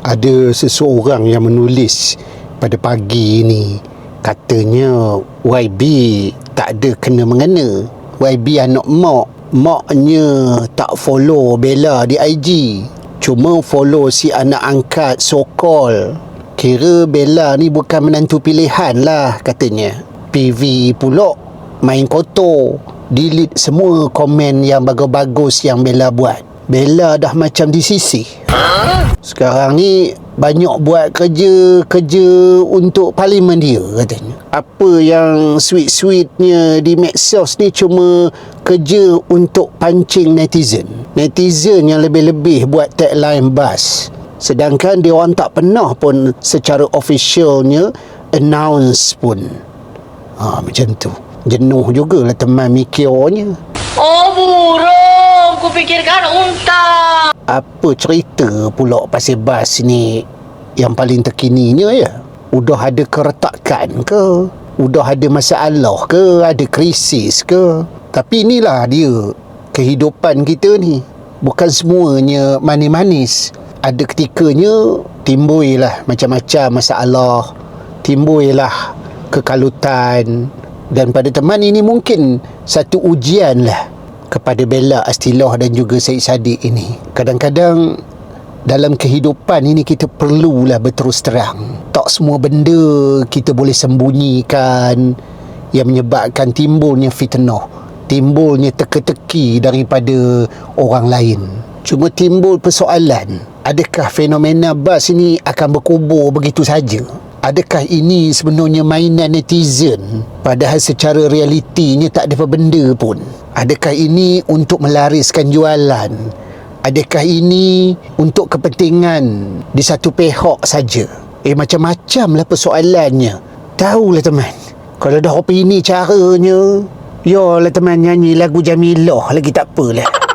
Ada seseorang yang menulis pada pagi ni, katanya YB tak ada kena-mengena. YB anak maknya tak follow Bella di IG, cuma follow si anak angkat so-called. Kira Bella ni bukan menantu pilihan lah katanya. PV pula main kotor, delete semua komen yang bagus-bagus yang Bella buat. Bella dah macam disisih. Sekarang ni banyak buat kerja untuk parlimen dia katanya. Apa yang sweet-sweetnya di medsos ni cuma kerja untuk pancing netizen. Netizen yang lebih-lebih buat tagline bas, sedangkan dia orang tak pernah pun secara officialnya announce pun. Macam tu. Jenuh jugalah teman mikirnya. Oh burung, ku fikirkan unta. Apa cerita pula pasal bas ni yang paling terkininya ya? Udah ada keretakan ke? Udah ada masalah ke? Ada krisis ke? Tapi inilah dia kehidupan kita ni. Bukan semuanya manis-manis. Ada ketikanya timbullah macam-macam masalah, timbullah kekalutan. Dan pada teman ini mungkin satu ujian lah kepada Bella Astiloh dan juga Syed Saddiq ini. Kadang-kadang dalam kehidupan ini kita perlulah berterus terang. Tak semua benda kita boleh sembunyikan yang menyebabkan timbulnya fitnah, timbulnya teka-teki daripada orang lain. Cuma timbul persoalan, adakah fenomena bas ini akan berkubur begitu saja? Adakah ini sebenarnya mainan netizen, padahal secara realitinya tak ada apa benda pun? Adakah ini untuk melariskan jualan? Adakah ini untuk kepentingan di satu pihak saja? Macam-macam lah persoalannya. Tahulah teman, kalau dah opini caranya, yolah teman nyanyi lagu Jamilah lagi tak apalah.